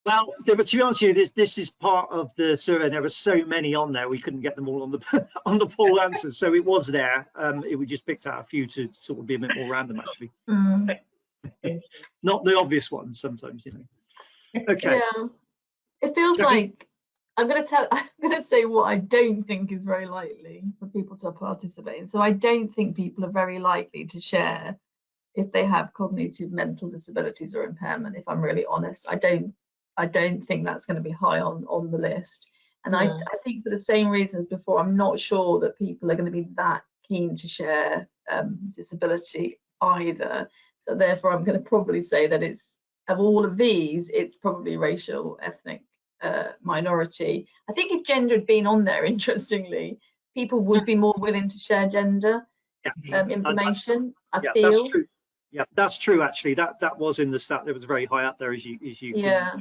Well, to be honest with you, this is part of the survey. There were so many on there, we couldn't get them all on the on the poll answers. So it was there. We just picked out a few to sort of be a bit more random, actually. Not the obvious ones sometimes, Okay. Yeah, it feels like I'm going to say what I don't think is very likely for people to participate in. So I don't think people are very likely to share if they have cognitive mental disabilities or impairment. If I'm really honest, I don't think that's going to be high on the list. And I think for the same reasons before, I'm not sure that people are going to be that keen to share disability either. So therefore, I'm going to probably say that it's, of all of these, it's probably racial, ethnic, minority. I think if gender had been on there, interestingly, people would be more willing to share gender information. I feel. That's true. Yeah, that's true. Actually, that was in the stat. It was very high up there, as you. Yeah,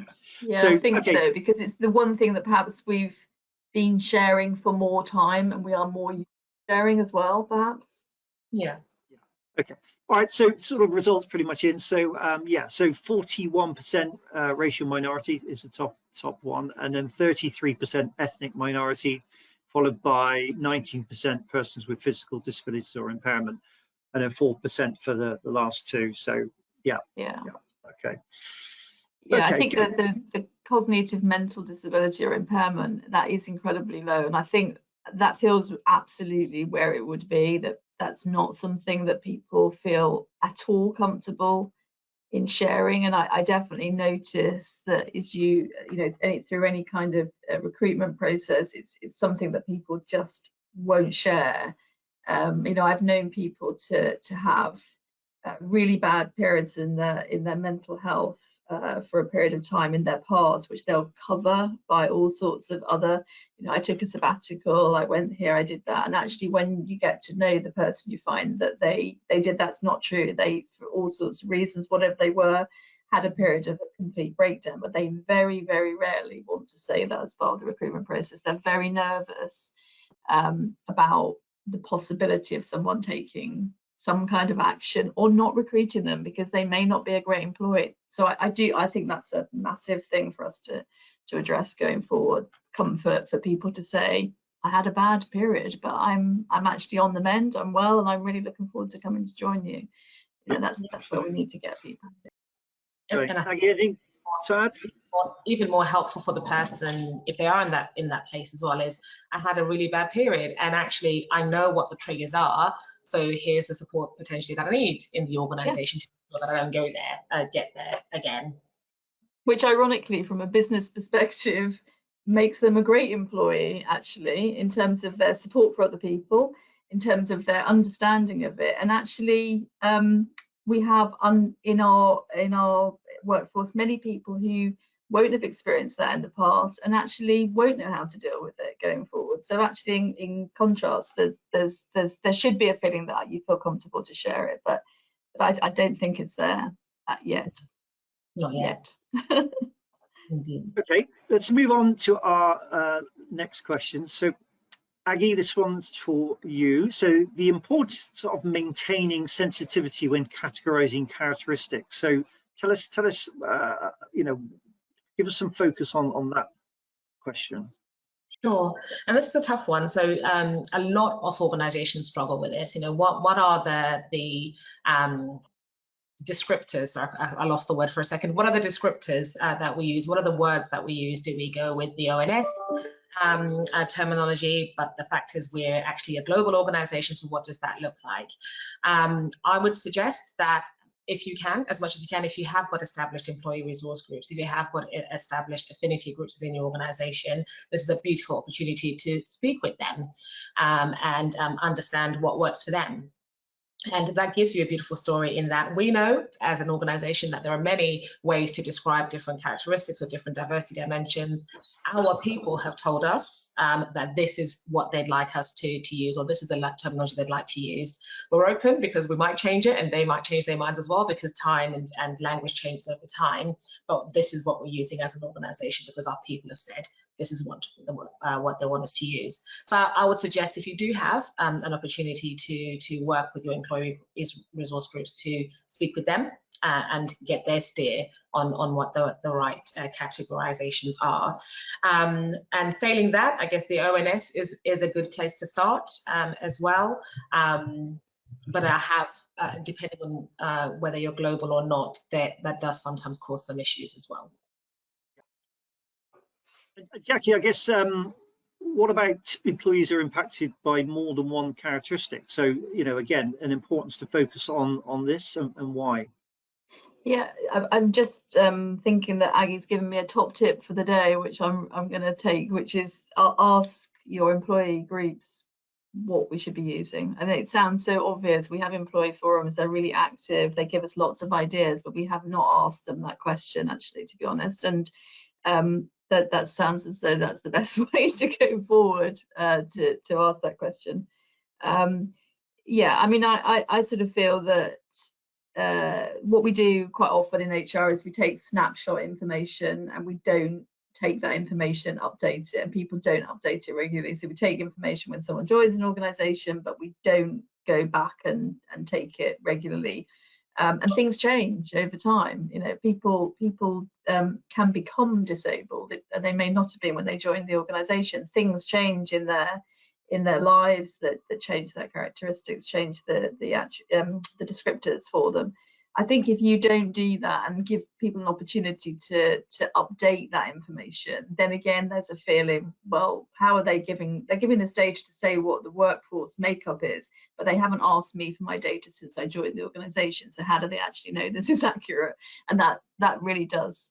so, I think so, because it's the one thing that perhaps we've been sharing for more time, and we are more sharing as well, perhaps. Yeah. Okay. All right. So sort of results pretty much in. So so 41% racial minority is the top one, and then 33% ethnic minority, followed by 19% persons with physical disabilities or impairment, and then 4% for the last two. So yeah. Okay. Yeah, I think that the cognitive mental disability or impairment, that is incredibly low, and I think that feels absolutely where it would be. That's not something that people feel at all comfortable in sharing, and I definitely notice that as through any kind of recruitment process, it's something that people just won't share. I've known people to have really bad periods in their mental health for a period of time in their past, which they'll cover by all sorts of other, I took a sabbatical, I went here, I did that. And actually, when you get to know the person, you find that they did, that's not true. They, for all sorts of reasons, whatever they were, had a period of a complete breakdown, but they very, very rarely want to say that as part of the recruitment process. They're very nervous about the possibility of someone taking some kind of action or not recruiting them because they may not be a great employee. So I think that's a massive thing for us to address going forward. Comfort for people to say, I had a bad period, but I'm actually on the mend, I'm well, and I'm really looking forward to coming to join you. You know, that's where we need to get people. And I think even more helpful for the person, if they are in that place as well, is I had a really bad period and actually I know what the triggers are, so here's the support potentially that I need in the organisation to ensure that I don't go there, get there again. Which ironically, from a business perspective, makes them a great employee, actually, in terms of their support for other people, in terms of their understanding of it. And actually, we have in our workforce many people who won't have experienced that in the past and actually won't know how to deal with it going forward. So actually, in contrast, there should be a feeling that you feel comfortable to share it, but I don't think it's there yet. Not yet. Indeed. Okay, let's move on to our next question. So Aggie, this one's for you. So the importance of maintaining sensitivity when categorizing characteristics. So tell us, you know, give us some focus on that question. Sure, and this is a tough one. So a lot of organizations struggle with this. You know, what are the descriptors? I lost the word for a second. What are the descriptors that we use? What are the words that we use? Do we go with the ONS terminology? But the fact is we're actually a global organization, so what does that look like? I would suggest that if you can, as much as you can, if you have got established employee resource groups, if you have got established affinity groups within your organization, this is a beautiful opportunity to speak with them and understand what works for them. And that gives you a beautiful story in that we know as an organization that there are many ways to describe different characteristics or different diversity dimensions. Our people have told us that this is what they'd like us to use, or this is the terminology they'd like to use. We're open because we might change it and they might change their minds as well because time and language changes over time. But this is what we're using as an organization because our people have said this is what they want us to use. So I would suggest if you do have an opportunity to work with your employee resource groups, to speak with them and get their steer on what the right categorizations are. And failing that, I guess the ONS is a good place to start as well. But I have, depending on whether you're global or not, that does sometimes cause some issues as well. Jackie, I guess, what about employees are impacted by more than one characteristic? So, you know, again, an importance to focus on this and why. Yeah, I'm just thinking that Aggie's given me a top tip for the day, which I'm going to take, which is I'll ask your employee groups what we should be using. I mean, it sounds so obvious. We have employee forums, they're really active, they give us lots of ideas, but we have not asked them that question, actually, to be honest. And that sounds as though that's the best way to go forward, to ask that question. Yeah, I mean, I sort of feel that what we do quite often in HR is we take snapshot information and we don't take that information, update it, and people don't update it regularly. So we take information when someone joins an organization, but we don't go back and take it regularly. And things change over time. You know, people can become disabled, and they may not have been when they joined the organization. Things change in their lives that change their characteristics, change the descriptors for them. I think if you don't do that and give people an opportunity to update that information, then again there's a feeling, well, how are they giving? They're giving this data to say what the workforce makeup is, but they haven't asked me for my data since I joined the organisation. So how do they actually know this is accurate? And that really does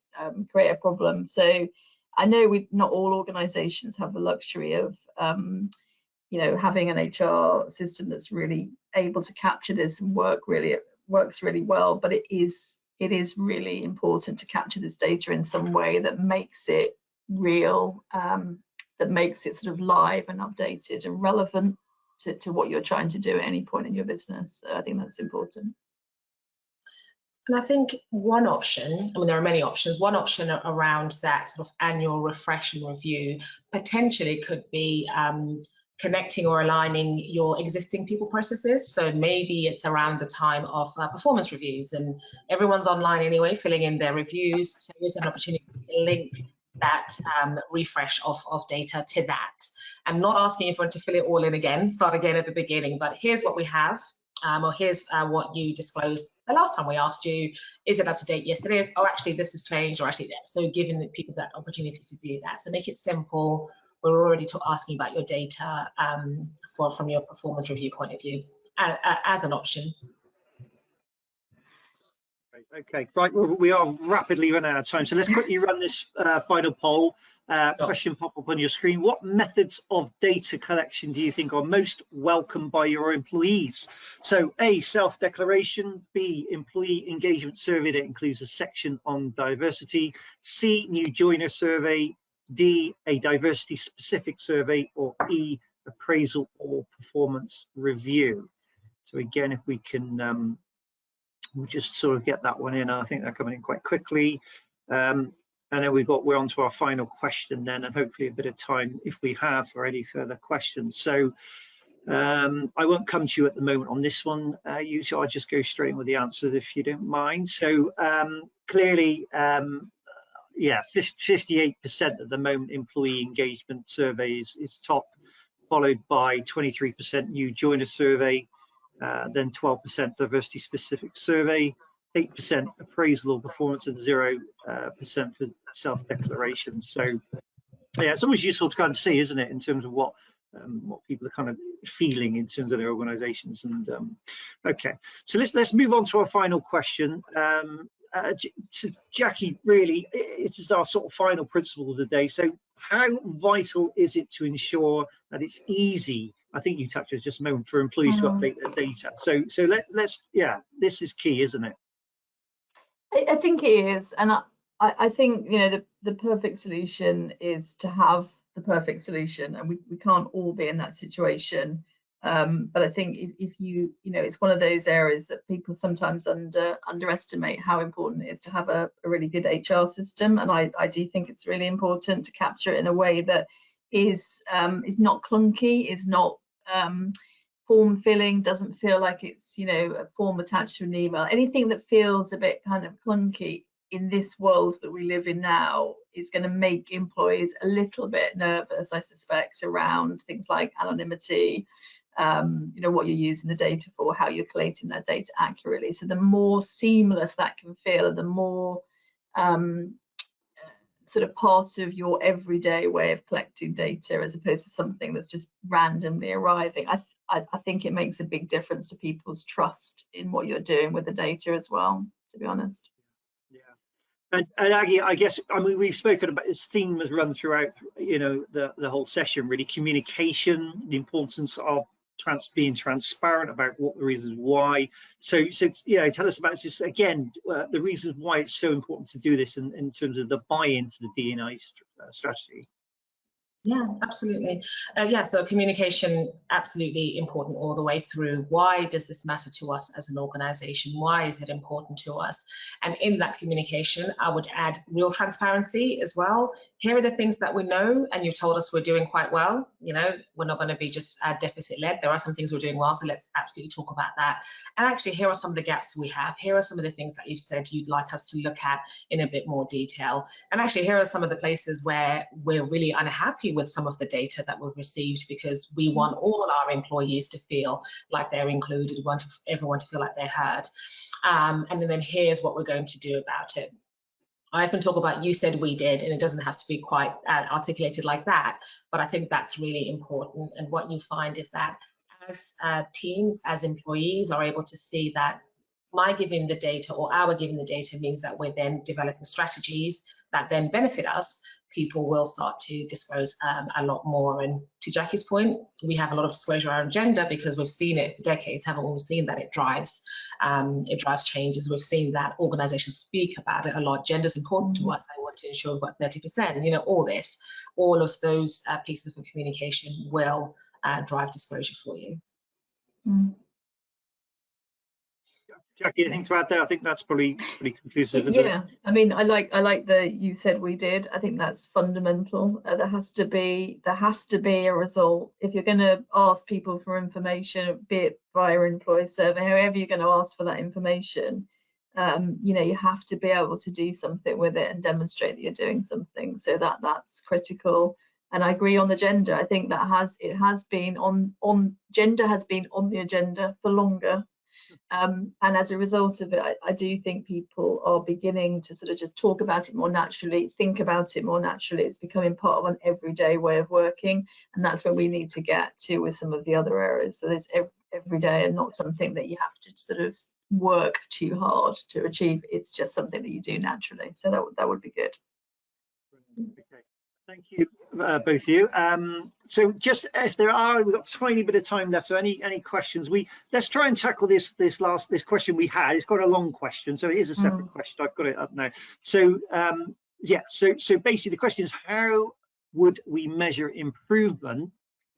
create a problem. So I know not all organisations have the luxury of you know, having an HR system that's really able to capture this and works really well, but it is really important to capture this data in some way that makes it real, that makes it sort of live and updated and relevant to what you're trying to do at any point in your business. So I think that's important. And I think one option, I mean, there are many options, one option around that sort of annual refresh and review potentially could be connecting or aligning your existing people processes. So maybe it's around the time of performance reviews, and everyone's online anyway, filling in their reviews. So there's an opportunity to link that refresh of data to that, and not asking everyone to fill it all in again, start again at the beginning, but here's what we have, or here's what you disclosed the last time we asked you. Is it up to date? Yes, it is. Oh, actually, this has changed, or actually that. So giving the people that opportunity to do that. So make it simple. We're already asking about your data from your performance review point of view as an option. Okay, right, well, we are rapidly running out of time, so let's quickly run this final poll. Question pop up on your screen. What methods of data collection do you think are most welcomed by your employees? So A, self-declaration, B, employee engagement survey that includes a section on diversity, C, new joiner survey, D, a diversity specific survey, or E, appraisal or performance review. So again, if we can we'll just sort of get that one in. I think they're coming in quite quickly. And then we're on to our final question then, and hopefully a bit of time if we have for any further questions. So I won't come to you at the moment on this one. Usually I'll just go straight in with the answers if you don't mind. So clearly, yeah, 58% at the moment employee engagement survey is top, followed by 23% new joiner survey, then 12% diversity specific survey, 8% appraisal or performance, and 0% for self-declaration. So yeah, it's always useful to kind of see, isn't it, in terms of what people are kind of feeling in terms of their organizations. And okay, so let's move on to our final question. To Jackie, really, it is our sort of final principle of the day. So how vital is it to ensure that it's easy, I think you touched on just a moment, for employees to update their data? So let's yeah, this is key, isn't it? I think it is, and I think, you know, the perfect solution is to have the perfect solution, and we can't all be in that situation. But I think if you know, it's one of those areas that people sometimes underestimate how important it is to have a really good HR system, and I do think it's really important to capture it in a way that is not clunky, is not form filling, doesn't feel like it's, you know, a form attached to an email. Anything that feels a bit kind of clunky in this world that we live in now is going to make employees a little bit nervous, I suspect, around things like anonymity, you know, what you're using the data for, how you're collating that data accurately. So the more seamless that can feel, and the more sort of part of your everyday way of collecting data, as opposed to something that's just randomly arriving, I think it makes a big difference to people's trust in what you're doing with the data as well, to be honest. Yeah. And Aggie, I guess, I mean, we've spoken about this theme has run throughout, you know, the whole session, really. Communication, the importance of being transparent about what the reasons why. So yeah, tell us about this again, the reasons why it's so important to do this in terms of the buy-in to the DE&I strategy. Yeah, absolutely. Yeah, so communication, absolutely important all the way through. Why does this matter to us as an organization? Why is it important to us? And in that communication, I would add real transparency as well. Here are the things that we know, and you've told us we're doing quite well. You know, we're not going to be just deficit-led. There are some things we're doing well, so let's absolutely talk about that. And actually, here are some of the gaps we have. Here are some of the things that you've said you'd like us to look at in a bit more detail. And actually, here are some of the places where we're really unhappy with some of the data that we've received, because we want all our employees to feel like they're included, we want everyone to feel like they're heard. And then here's what we're going to do about it. I often talk about you said we did, and it doesn't have to be quite articulated like that, but I think that's really important. And what you find is that as teams, as employees are able to see that my giving the data or our giving the data means that we're then developing strategies that then benefit us, people will start to disclose a lot more. And to Jackie's point, we have a lot of disclosure around gender because we've seen it for decades, haven't we? We've seen that it drives changes. We've seen that organizations speak about it a lot. Gender is important to us. I want to ensure we've got 30%. And, you know, all of those pieces of communication will drive disclosure for you. Jackie, anything to add there? I think that's probably pretty conclusive. Yeah, I mean, I like the you said we did. I think that's fundamental. There has to be a result. If you're going to ask people for information, be it via employee survey, however you're going to ask for that information, you know, you have to be able to do something with it and demonstrate that you're doing something. So that's critical. And I agree on the gender. I think that it has been on gender has been on the agenda for longer. And as a result of it, I do think people are beginning to sort of just talk about it more naturally, think about it more naturally. It's becoming part of an everyday way of working, and that's where we need to get to with some of the other areas. So it's every day and not something that you have to sort of work too hard to achieve. It's just something that you do naturally. So that would be good. Okay. Thank you, both of you. So just if there are, we've got a tiny bit of time left. So any questions? Let's try and tackle this question we had. It's got a long question, so it is a separate question. I've got it up now. So yeah, so basically the question is, how would we measure improvement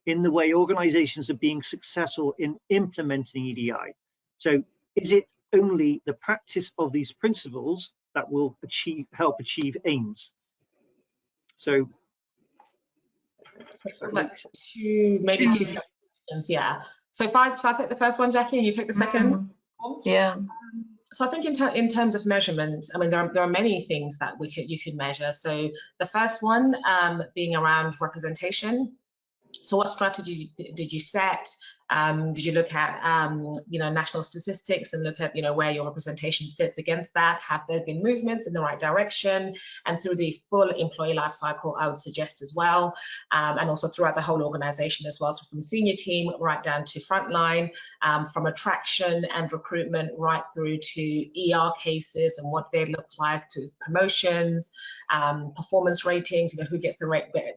in the way organisations are being successful in implementing EDI? So is it only the practice of these principles that will help achieve aims? So like maybe two separate questions, yeah. So if I take the first one, Jackie, and you take the second one? Yeah. So I think in terms of measurement, I mean, there are many things that you could measure. So the first one being around representation. So what strategy did you set? Did you look at you know, national statistics and look at, you know, where your representation sits against that? Have there been movements in the right direction? And through the full employee life cycle, I would suggest as well, and also throughout the whole organization as well. So from senior team right down to frontline, from attraction and recruitment right through to ER cases and what they look like, to promotions, performance ratings, you know, who gets the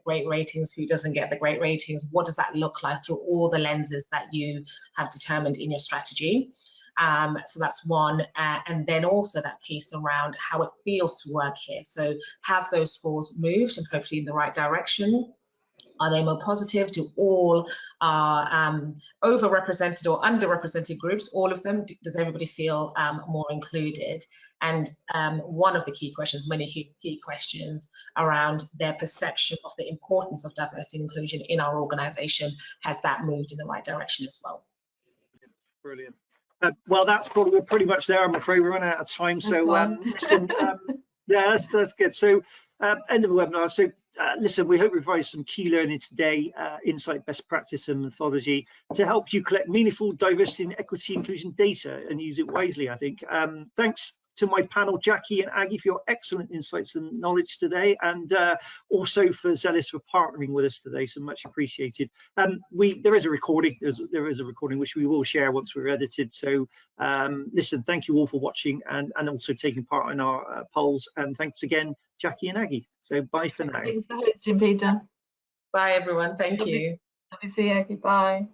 great ratings, who doesn't get the great ratings, what does that look like through all the lenses that you have determined in your strategy. So that's one, and then also that piece around how it feels to work here. So have those scores moved and hopefully in the right direction? Are they more positive? Do all overrepresented or underrepresented groups, all of them, does everybody feel more included? And one of the key questions, many key questions around their perception of the importance of diversity and inclusion in our organisation, has that moved in the right direction as well? Brilliant. Well, we're pretty much there. I'm afraid we're running out of time. So listen, yeah, that's good. So end of the webinar. So listen, we hope we provide some key learning today, insight, best practice and methodology to help you collect meaningful diversity and equity inclusion data and use it wisely, I think. Thanks to my panel, Jackie and Aggie, for your excellent insights and knowledge today, and also for Zealous for partnering with us today, so much appreciated. There is a recording, there is a recording which we will share once we're edited. So listen, thank you all for watching and also taking part in our polls, and thanks again, Jackie and Aggie. So bye for now. Thanks for hosting, Peter. Bye everyone, thank you. Let me see you, Aggie. Bye.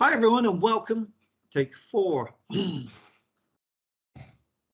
Hi everyone and welcome. Take 4.